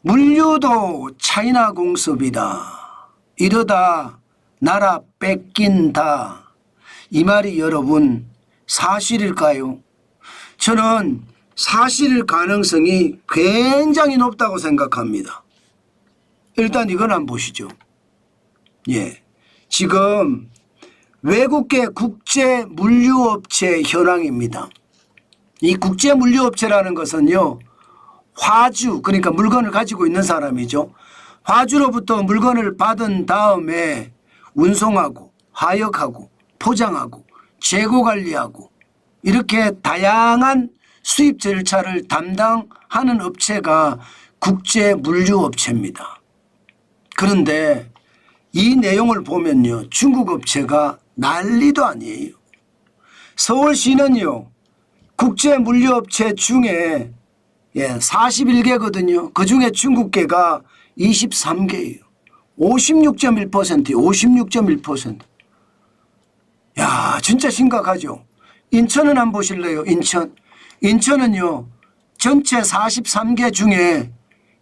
물류도 차이나 공습이다. 이러다 나라 뺏긴다. 이 말이 여러분 사실일까요? 저는 사실일 가능성이 굉장히 높다고 생각합니다. 일단 이건 한번 보시죠. 지금 외국계 국제 물류업체 현황입니다. 이 국제 물류업체라는 것은요, 화주, 그러니까 물건을 가지고 있는 사람이죠. 화주로부터 물건을 받은 다음에 운송하고 하역하고 포장하고 재고 관리하고 이렇게 다양한 수입 절차를 담당하는 업체가 국제 물류업체입니다. 그런데 이 내용을 보면요, 중국 업체가 난리도 아니에요. 서울시는요, 국제 물류업체 중에 41개거든요. 그중에 중국계가 23개예요. 56.1%예요. 56.1%. 야, 진짜 심각하죠. 인천은 한번 보실래요? 인천은요, 전체 43개 중에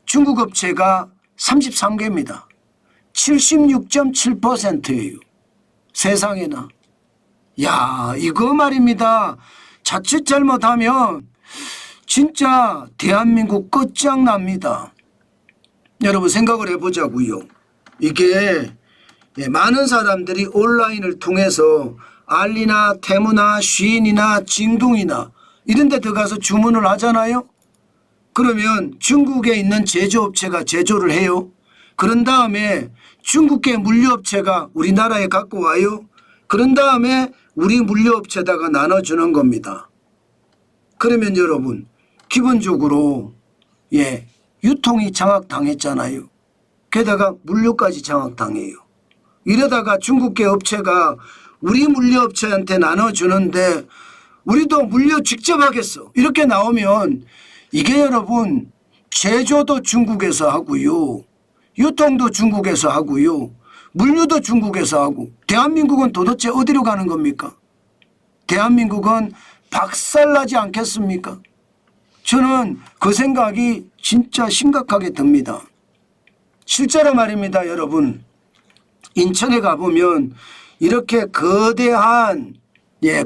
중국 업체가 33개입니다. 76.7%예요. 세상에나. 야, 이거 말입니다. 자칫 잘못하면 진짜 대한민국 끝장납니다. 여러분 생각을 해보자고요. 이게 많은 사람들이 온라인을 통해서 알리나 테무나 쉬인이나 징둥이나 이런 데 들어가서 주문을 하잖아요. 그러면 중국에 있는 제조업체가 제조를 해요. 그런 다음에 중국계 물류업체가 우리나라에 갖고 와요. 그런 다음에 우리 물류업체에다가 나눠주는 겁니다. 그러면 여러분 기본적으로 유통이 장악당했잖아요. 게다가 물류까지 장악당해요. 이러다가 중국계 업체가 우리 물류업체한테 나눠주는데 우리도 물류 직접 하겠어. 이렇게 나오면 이게 여러분 제조도 중국에서 하고요. 유통도 중국에서 하고요. 물류도 중국에서 하고 대한민국은 도대체 어디로 가는 겁니까? 대한민국은 박살나지 않겠습니까? 저는 그 생각이 진짜 심각하게 듭니다. 실제로 말입니다, 여러분. 인천에 가보면 이렇게 거대한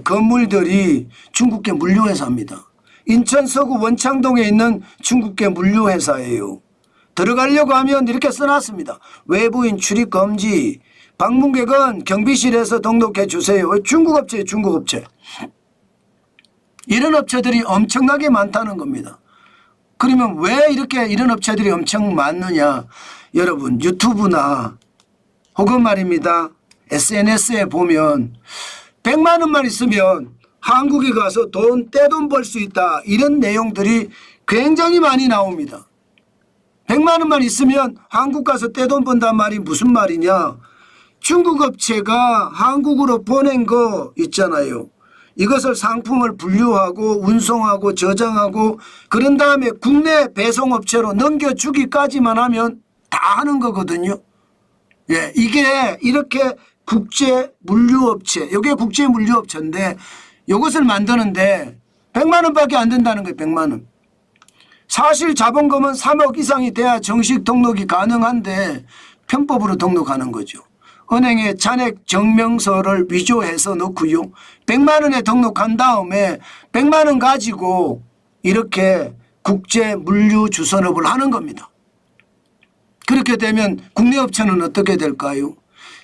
건물들이 중국계 물류회사입니다. 인천 서구 원창동에 있는 중국계 물류회사예요. 들어가려고 하면 이렇게 써놨습니다. 외부인 출입 금지, 방문객은 경비실에서 등록해 주세요. 중국 업체예요, 중국 업체. 이런 업체들이 엄청나게 많다는 겁니다. 그러면 왜 이렇게 이런 업체들이 엄청 많느냐? 여러분 유튜브나 혹은 말입니다, SNS에 보면 100만 원만 있으면 한국에 가서 떼돈 벌 수 있다, 이런 내용들이 굉장히 많이 나옵니다. 100만 원만 있으면 한국 가서 떼돈 번단 말이 무슨 말이냐? 중국 업체가 한국으로 보낸 거 있잖아요. 이것을 상품을 분류하고 운송하고 저장하고 그런 다음에 국내 배송업체로 넘겨주기까지만 하면 다 하는 거거든요. 이게 이렇게 국제 물류업체, 이게 국제 물류업체인데 이것을 만드는데 100만 원밖에 안 된다는 거예요. 100만 원. 사실 자본금은 3억 이상이 돼야 정식 등록이 가능한데 편법으로 등록하는 거죠. 은행에 잔액 증명서를 위조해서 넣고요. 100만 원에 등록한 다음에 100만 원 가지고 이렇게 국제 물류 주선업을 하는 겁니다. 그렇게 되면 국내 업체는 어떻게 될까요?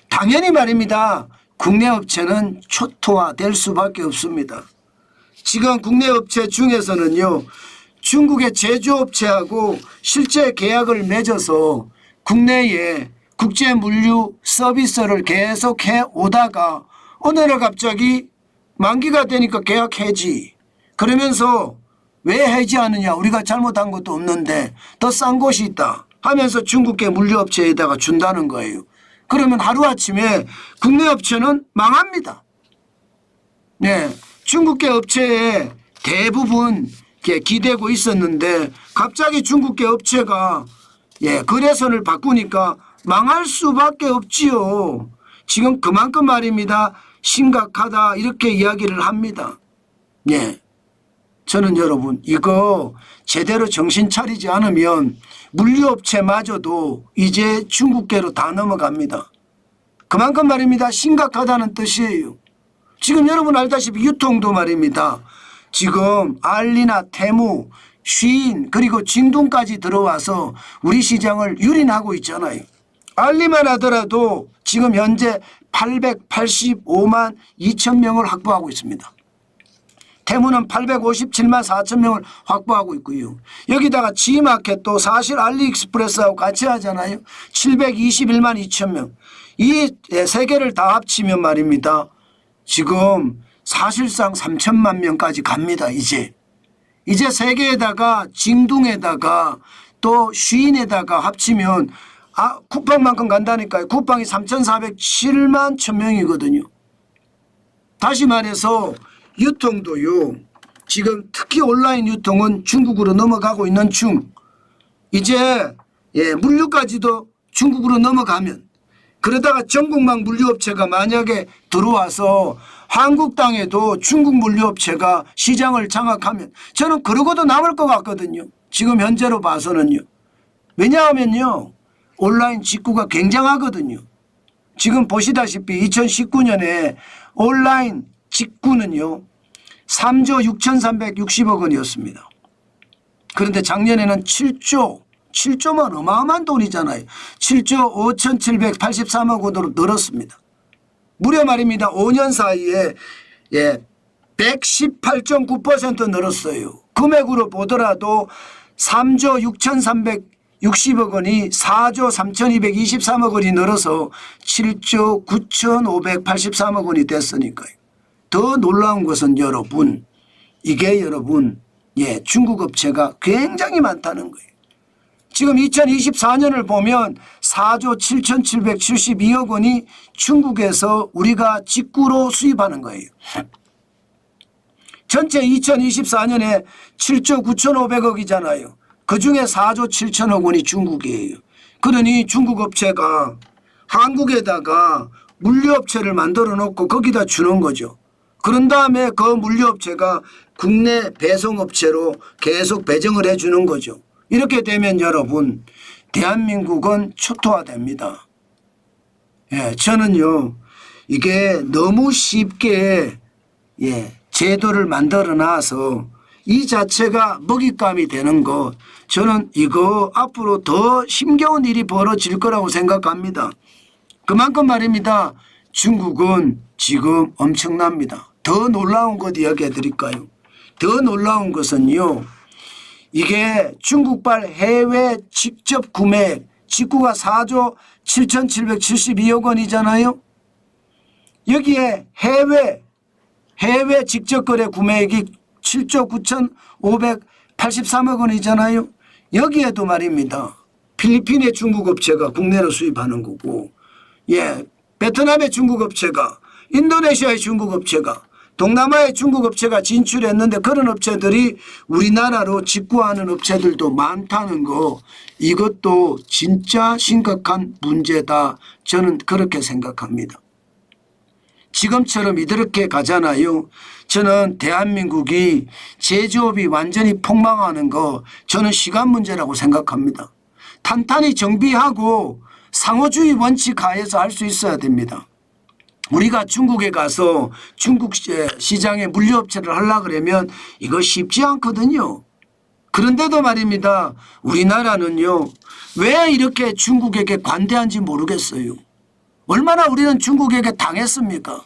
당연히 말입니다. 국내 업체는 초토화될 수밖에 없습니다. 지금 국내 업체 중에서는요, 중국의 제조업체하고 실제 계약을 맺어서 국내에 국제 물류 서비스를 계속 해오다가 어느 날 갑자기 만기가 되니까 계약 해지. 그러면서 왜 해지하느냐? 우리가 잘못한 것도 없는데 더 싼 곳이 있다 하면서 중국계 물류업체에다가 준다는 거예요. 그러면 하루아침에 국내 업체는 망합니다. 중국계 업체에 대부분 기대고 있었는데 갑자기 중국계 업체가 거래선을 바꾸니까 망할 수밖에 없지요. 지금 그만큼 말입니다. 심각하다 이렇게 이야기를 합니다. 저는 여러분 이거 제대로 정신 차리지 않으면 물류업체마저도 이제 중국계로 다 넘어갑니다. 그만큼 말입니다. 심각하다는 뜻이에요. 지금 여러분 알다시피 유통도 말입니다. 지금 알리나 테무, 쉬인 그리고 징동까지 들어와서 우리 시장을 유린하고 있잖아요. 알리만 하더라도 지금 현재 885만 2천 명을 확보하고 있습니다. 테무는 857만 4천 명을 확보하고 있고요. 여기다가 G마켓도 사실 알리익스프레스하고 같이 하잖아요. 721만 2천 명. 이 세 개를 다 합치면 말입니다. 지금 사실상 3천만 명까지 갑니다. 이제 세계에다가 징둥에다가 또 쉬인에다가 합치면 쿠팡만큼 간다니까요. 쿠팡이 3,407만 1,000명이거든요. 다시 말해서 유통도요. 지금 특히 온라인 유통은 중국으로 넘어가고 있는 중. 이제 물류까지도 중국으로 넘어가면 그러다가 전국망 물류업체가 만약에 들어와서 한국 땅에도 중국 물류업체가 시장을 장악하면 저는 그러고도 남을 것 같거든요. 지금 현재로 봐서는요. 왜냐하면요. 온라인 직구가 굉장하거든요. 지금 보시다시피 2019년에 온라인 직구는요. 3조 6,360억 원이었습니다. 그런데 작년에는 7조면 어마어마한 돈이잖아요. 7조 5,783억 원으로 늘었습니다. 무려 말입니다. 5년 사이에 118.9% 늘었어요. 금액으로 보더라도 3조 6,360억 원이 4조 3,223억 원이 늘어서 7조 9,583억 원이 됐으니까요. 더 놀라운 것은 여러분 이게 여러분 중국 업체가 굉장히 많다는 거예요. 지금 2024년을 보면 4조 7,772억 원이 중국에서 우리가 직구로 수입하는 거예요. 전체 2024년에 7조 9,500억이잖아요. 그중에 4조 7천억 원이 중국이에요. 그러니 중국 업체가 한국에다가 물류업체를 만들어 놓고 거기다 주는 거죠. 그런 다음에 그 물류업체가 국내 배송업체로 계속 배정을 해 주는 거죠. 이렇게 되면 여러분 대한민국은 초토화됩니다. 저는요 이게 너무 쉽게 제도를 만들어 놔서 이 자체가 먹잇감이 되는 것 저는 이거 앞으로 더 힘겨운 일이 벌어질 거라고 생각합니다. 그만큼 말입니다. 중국은 지금 엄청납니다. 더 놀라운 것 이야기해 드릴까요? 더 놀라운 것은요. 이게 중국발 해외 직접 구매액 직구가 4조 7,772억 원이잖아요. 여기에 해외 직접 거래 구매액이 7조 9,583억 원이잖아요. 여기에도 말입니다. 필리핀의 중국 업체가 국내로 수입하는 거고 베트남의 중국 업체가 인도네시아의 중국 업체가 동남아의 중국 업체가 진출했는데 그런 업체들이 우리나라로 직구하는 업체들도 많다는 거 이것도 진짜 심각한 문제다. 저는 그렇게 생각합니다. 지금처럼 이렇게 가잖아요. 저는 대한민국이 제조업이 완전히 폭망하는 거 저는 시간 문제라고 생각합니다. 탄탄히 정비하고 상호주의 원칙 하에서 할 수 있어야 됩니다. 우리가 중국에 가서 중국 시장에 물류업체를 하려고 그러면 이거 쉽지 않거든요. 그런데도 말입니다. 우리나라는요. 왜 이렇게 중국에게 관대한지 모르겠어요. 얼마나 우리는 중국에게 당했습니까?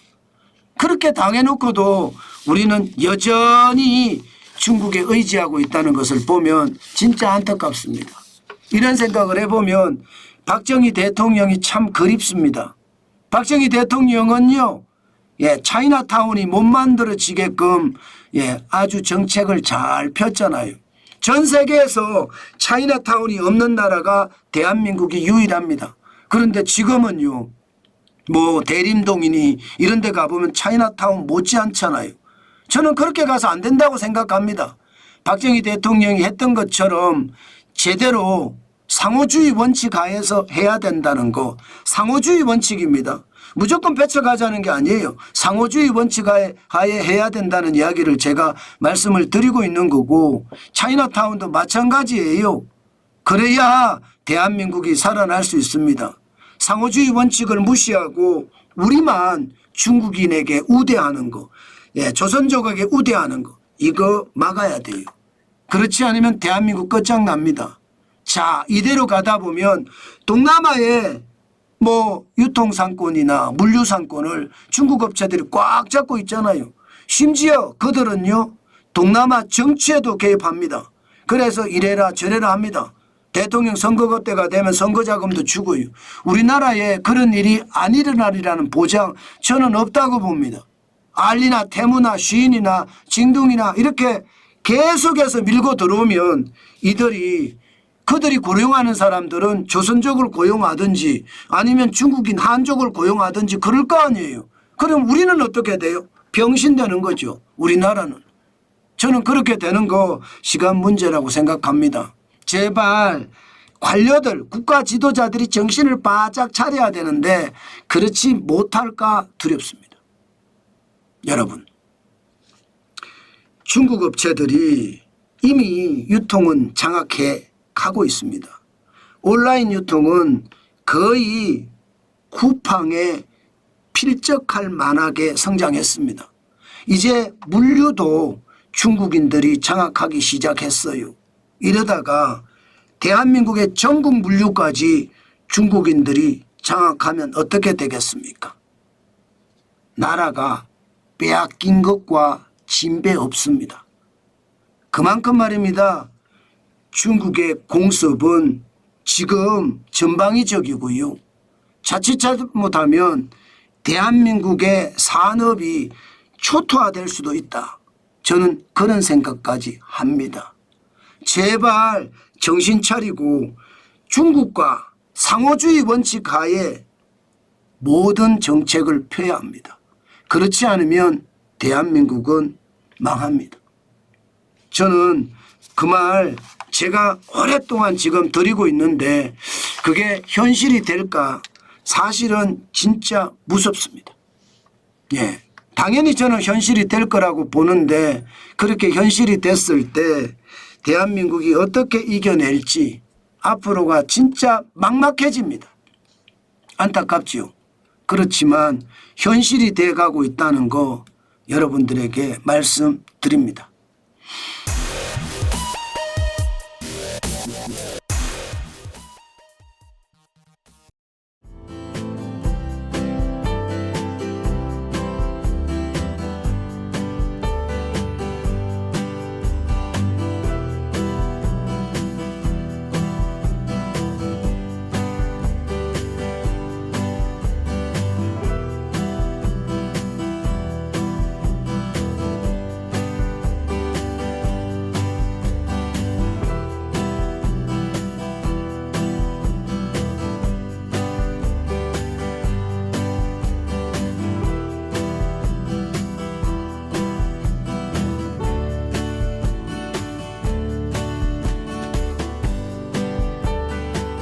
그렇게 당해놓고도 우리는 여전히 중국에 의지하고 있다는 것을 보면 진짜 안타깝습니다. 이런 생각을 해보면 박정희 대통령이 참 그립습니다. 박정희 대통령은요. 차이나타운이 못 만들어지게끔 아주 정책을 잘 폈잖아요. 전 세계에서 차이나타운이 없는 나라가 대한민국이 유일합니다. 그런데 지금은요. 뭐 대림동이니 이런 데 가보면 차이나타운 못지않잖아요. 저는 그렇게 가서 안 된다고 생각합니다. 박정희 대통령이 했던 것처럼 제대로 상호주의 원칙 하에서 해야 된다는 거. 상호주의 원칙입니다. 무조건 뺏어가자는 게 아니에요. 상호주의 원칙 하에 해야 된다는 이야기를 제가 말씀을 드리고 있는 거고 차이나타운도 마찬가지예요. 그래야 대한민국이 살아날 수 있습니다. 상호주의 원칙을 무시하고 우리만 중국인에게 우대하는 거, 예, 조선족에게 우대하는 거 이거 막아야 돼요. 그렇지 않으면 대한민국 끝장납니다. 자, 이대로 가다 보면 동남아의 뭐 유통상권이나 물류상권을 중국 업체들이 꽉 잡고 있잖아요. 심지어 그들은요 동남아 정치에도 개입합니다. 그래서 이래라 저래라 합니다. 대통령 선거 때가 되면 선거자금도 주고요. 우리나라에 그런 일이 안 일어나리라는 보장 저는 없다고 봅니다. 알리나 태무나 시인이나 징둥이나 이렇게 계속해서 밀고 들어오면 그들이 고용하는 사람들은 조선족을 고용하든지 아니면 중국인 한족을 고용하든지 그럴 거 아니에요. 그럼 우리는 어떻게 돼요? 병신되는 거죠. 우리나라는. 저는 그렇게 되는 거 시간 문제라고 생각합니다. 제발 관료들 국가 지도자들이 정신을 바짝 차려야 되는데 그렇지 못할까 두렵습니다. 여러분 중국 업체들이 이미 유통은 장악해 가고 있습니다. 온라인 유통은 거의 쿠팡에 필적할 만하게 성장했습니다. 이제 물류도 중국인들이 장악하기 시작했어요. 이러다가 대한민국의 전국 물류까지 중국인들이 장악하면 어떻게 되겠습니까? 나라가 빼앗긴 것과 진배 없습니다. 그만큼 말입니다. 중국의 공습은 지금 전방위적이고요. 자칫 잘못하면 대한민국의 산업이 초토화될 수도 있다. 저는 그런 생각까지 합니다. 제발 정신 차리고 중국과 상호주의 원칙 하에 모든 정책을 펴야 합니다. 그렇지 않으면 대한민국은 망합니다. 저는 그 말 제가 오랫동안 지금 드리고 있는데 그게 현실이 될까 사실은 진짜 무섭습니다. 예, 당연히 저는 현실이 될 거라고 보는데 그렇게 현실이 됐을 때 대한민국이 어떻게 이겨낼지 앞으로가 진짜 막막해집니다. 안타깝지요. 그렇지만 현실이 돼가고 있다는 거 여러분들에게 말씀드립니다.